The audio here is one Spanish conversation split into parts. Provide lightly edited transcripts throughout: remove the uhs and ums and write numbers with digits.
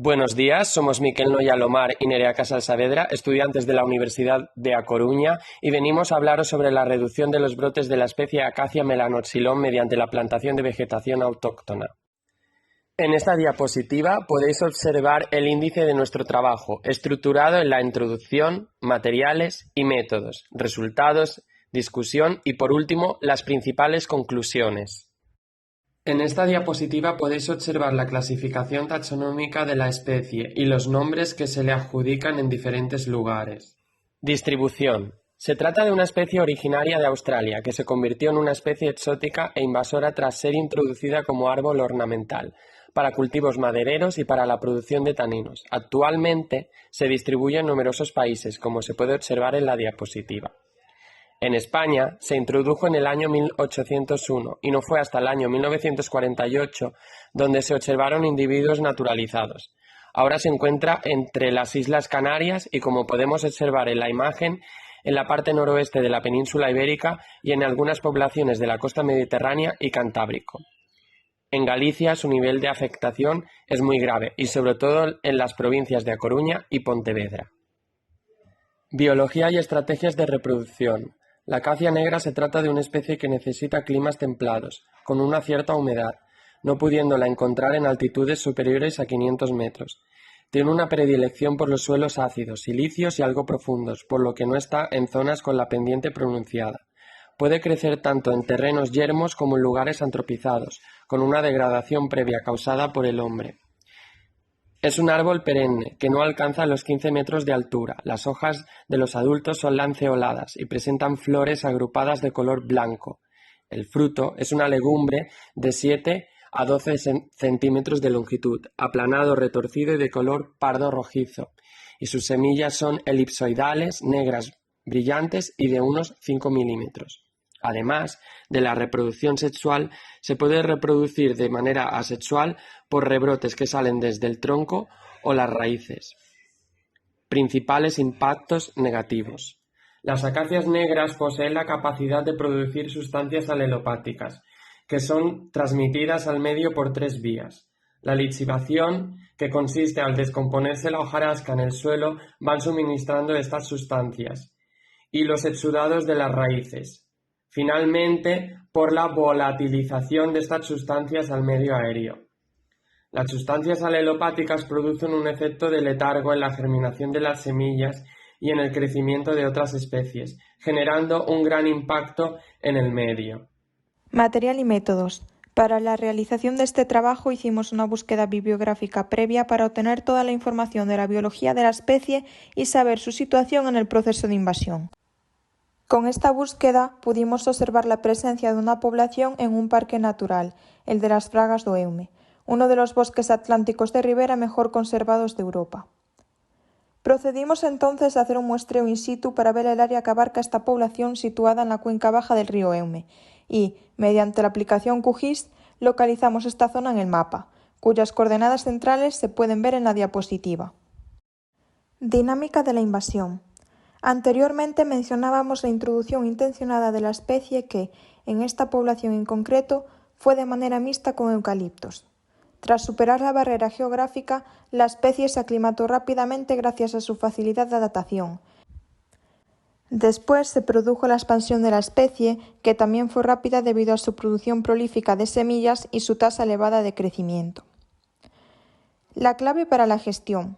Buenos días, somos Miquel Noya Lomar y Nerea Casal Saavedra, estudiantes de la Universidad de A Coruña, y venimos a hablaros sobre la reducción de los brotes de la especie Acacia melanoxylon mediante la plantación de vegetación autóctona. En esta diapositiva podéis observar el índice de nuestro trabajo, estructurado en la introducción, materiales y métodos, resultados, discusión y, por último, las principales conclusiones. En esta diapositiva podéis observar la clasificación taxonómica de la especie y los nombres que se le adjudican en diferentes lugares. Distribución. Se trata de una especie originaria de Australia que se convirtió en una especie exótica e invasora tras ser introducida como árbol ornamental, para cultivos madereros y para la producción de taninos. Actualmente se distribuye en numerosos países, como se puede observar en la diapositiva. En España se introdujo en el año 1801 y no fue hasta el año 1948 donde se observaron individuos naturalizados. Ahora se encuentra entre las Islas Canarias y, como podemos observar en la imagen, en la parte noroeste de la península ibérica y en algunas poblaciones de la costa mediterránea y Cantábrico. En Galicia su nivel de afectación es muy grave y sobre todo en las provincias de A Coruña y Pontevedra. Biología y estrategias de reproducción. La acacia negra se trata de una especie que necesita climas templados, con una cierta humedad, no pudiéndola encontrar en altitudes superiores a 500 metros. Tiene una predilección por los suelos ácidos, silíceos y algo profundos, por lo que no está en zonas con la pendiente pronunciada. Puede crecer tanto en terrenos yermos como en lugares antropizados, con una degradación previa causada por el hombre. Es un árbol perenne, que no alcanza los 15 metros de altura. Las hojas de los adultos son lanceoladas y presentan flores agrupadas de color blanco. El fruto es una legumbre de 7 a 12 centímetros de longitud, aplanado, retorcido y de color pardo rojizo, y sus semillas son elipsoidales, negras, brillantes y de unos 5 milímetros. Además de la reproducción sexual, se puede reproducir de manera asexual por rebrotes que salen desde el tronco o las raíces. Principales impactos negativos. Las acacias negras poseen la capacidad de producir sustancias alelopáticas, que son transmitidas al medio por 3 vías. La lixivación, que consiste al descomponerse la hojarasca en el suelo, van suministrando estas sustancias, y los exudados de las raíces. Finalmente, por la volatilización de estas sustancias al medio aéreo. Las sustancias alelopáticas producen un efecto de letargo en la germinación de las semillas y en el crecimiento de otras especies, generando un gran impacto en el medio. Material y métodos. Para la realización de este trabajo hicimos una búsqueda bibliográfica previa para obtener toda la información de la biología de la especie y saber su situación en el proceso de invasión. Con esta búsqueda pudimos observar la presencia de una población en un parque natural, el de las Fragas do Eume, uno de los bosques atlánticos de ribera mejor conservados de Europa. Procedimos entonces a hacer un muestreo in situ para ver el área que abarca esta población situada en la cuenca baja del río Eume y, mediante la aplicación QGIS, localizamos esta zona en el mapa, cuyas coordenadas centrales se pueden ver en la diapositiva. Dinámica de la invasión. Anteriormente mencionábamos la introducción intencionada de la especie que, en esta población en concreto, fue de manera mixta con eucaliptos. Tras superar la barrera geográfica, la especie se aclimató rápidamente gracias a su facilidad de adaptación. Después se produjo la expansión de la especie, que también fue rápida debido a su producción prolífica de semillas y su tasa elevada de crecimiento. La clave para la gestión.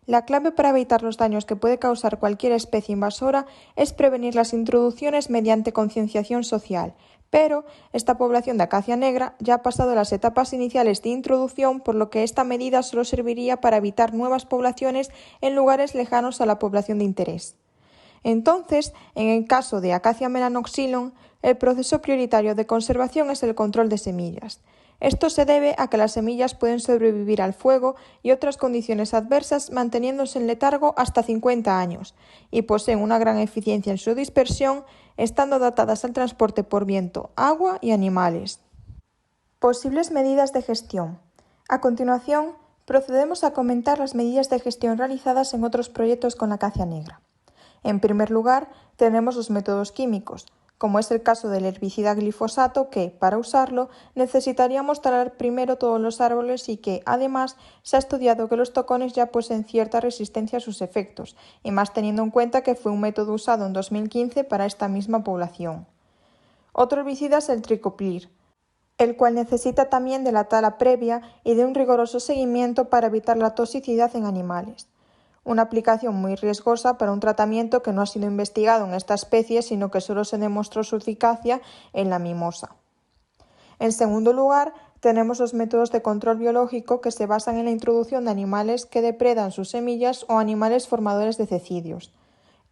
La clave para evitar los daños que puede causar cualquier especie invasora es prevenir las introducciones mediante concienciación social, pero esta población de acacia negra ya ha pasado las etapas iniciales de introducción, por lo que esta medida solo serviría para evitar nuevas poblaciones en lugares lejanos a la población de interés. Entonces, en el caso de Acacia melanoxylon, el proceso prioritario de conservación es el control de semillas. Esto se debe a que las semillas pueden sobrevivir al fuego y otras condiciones adversas manteniéndose en letargo hasta 50 años y poseen una gran eficiencia en su dispersión, estando adaptadas al transporte por viento, agua y animales. Posibles medidas de gestión. A continuación, procedemos a comentar las medidas de gestión realizadas en otros proyectos con la acacia negra. En primer lugar, tenemos los métodos químicos. como es el caso del herbicida glifosato que, para usarlo, necesitaríamos talar primero todos los árboles y que, además, se ha estudiado que los tocones ya poseen cierta resistencia a sus efectos, y más teniendo en cuenta que fue un método usado en 2015 para esta misma población. Otro herbicida es el tricoplir, el cual necesita también de la tala previa y de un riguroso seguimiento para evitar la toxicidad en animales. Una aplicación muy riesgosa para un tratamiento que no ha sido investigado en esta especie, sino que solo se demostró su eficacia en la mimosa. En segundo lugar, tenemos los métodos de control biológico que se basan en la introducción de animales que depredan sus semillas o animales formadores de cecidios.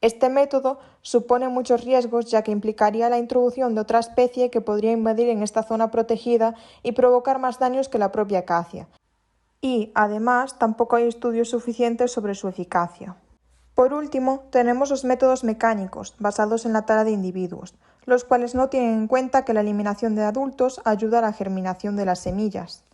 Este método supone muchos riesgos, ya que implicaría la introducción de otra especie que podría invadir en esta zona protegida y provocar más daños que la propia acacia. Y, además, tampoco hay estudios suficientes sobre su eficacia. Por último, tenemos los métodos mecánicos, basados en la tala de individuos, los cuales no tienen en cuenta que la eliminación de adultos ayuda a la germinación de las semillas.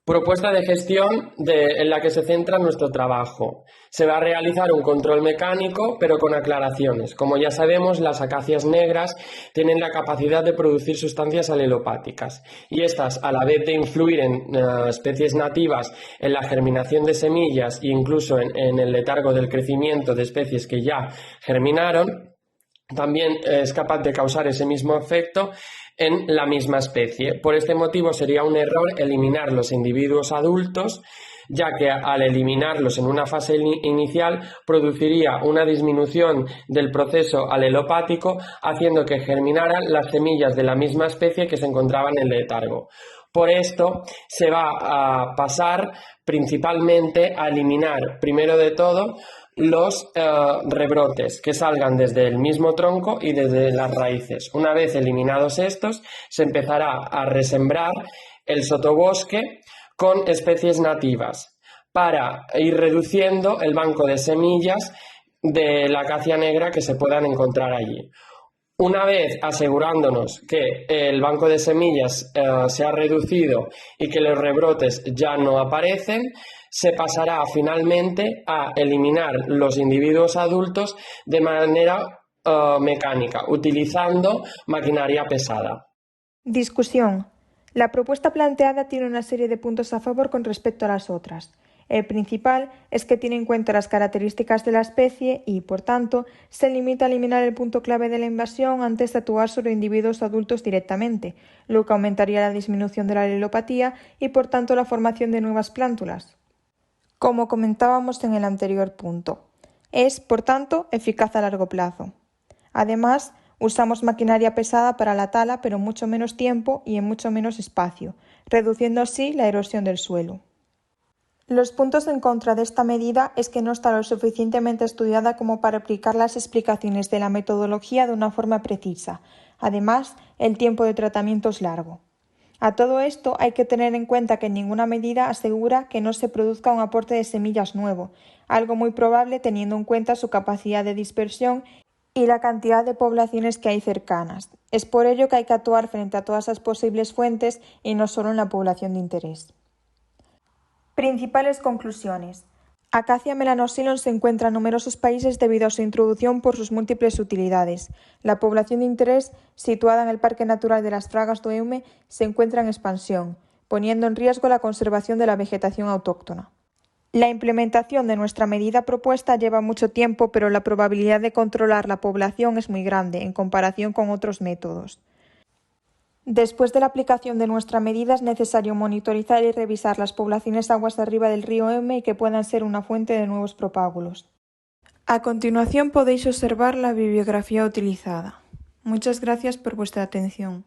Propuesta de gestión en la que se centra nuestro trabajo. Se va a realizar un control mecánico, pero con aclaraciones. Como ya sabemos, las acacias negras tienen la capacidad de producir sustancias alelopáticas y estas, a la vez de influir en especies nativas en la germinación de semillas e incluso en el letargo del crecimiento de especies que ya germinaron, también es capaz de causar ese mismo efecto en la misma especie. Por este motivo sería un error eliminar los individuos adultos, ya que al eliminarlos en una fase inicial produciría una disminución del proceso alelopático, haciendo que germinaran las semillas de la misma especie que se encontraban en el letargo. Por esto se va a pasar principalmente a eliminar, primero de todo, los rebrotes que salgan desde el mismo tronco y desde las raíces. Una vez eliminados estos, se empezará a resembrar el sotobosque con especies nativas para ir reduciendo el banco de semillas de la acacia negra que se puedan encontrar allí. Una vez asegurándonos que el banco de semillas se ha reducido y que los rebrotes ya no aparecen, se pasará finalmente a eliminar los individuos adultos de manera mecánica, utilizando maquinaria pesada. Discusión. La propuesta planteada tiene una serie de puntos a favor con respecto a las otras. El principal es que tiene en cuenta las características de la especie y, por tanto, se limita a eliminar el punto clave de la invasión antes de actuar sobre individuos adultos directamente, lo que aumentaría la disminución de la alelopatía y, por tanto, la formación de nuevas plántulas. Como comentábamos en el anterior punto, es, por tanto, eficaz a largo plazo. Además, usamos maquinaria pesada para la tala, pero mucho menos tiempo y en mucho menos espacio, reduciendo así la erosión del suelo. Los puntos en contra de esta medida es que no está lo suficientemente estudiada como para aplicar las explicaciones de la metodología de una forma precisa. Además, el tiempo de tratamiento es largo. A todo esto hay que tener en cuenta que ninguna medida asegura que no se produzca un aporte de semillas nuevo, algo muy probable teniendo en cuenta su capacidad de dispersión y la cantidad de poblaciones que hay cercanas. Es por ello que hay que actuar frente a todas las posibles fuentes y no solo en la población de interés. Principales conclusiones. Acacia melanoxylon se encuentra en numerosos países debido a su introducción por sus múltiples utilidades. La población de interés, situada en el Parque Natural de las Fragas do Eume, se encuentra en expansión, poniendo en riesgo la conservación de la vegetación autóctona. La implementación de nuestra medida propuesta lleva mucho tiempo, pero la probabilidad de controlar la población es muy grande en comparación con otros métodos. Después de la aplicación de nuestra medida es necesario monitorizar y revisar las poblaciones aguas arriba del río Eume y que puedan ser una fuente de nuevos propágulos. A continuación podéis observar la bibliografía utilizada. Muchas gracias por vuestra atención.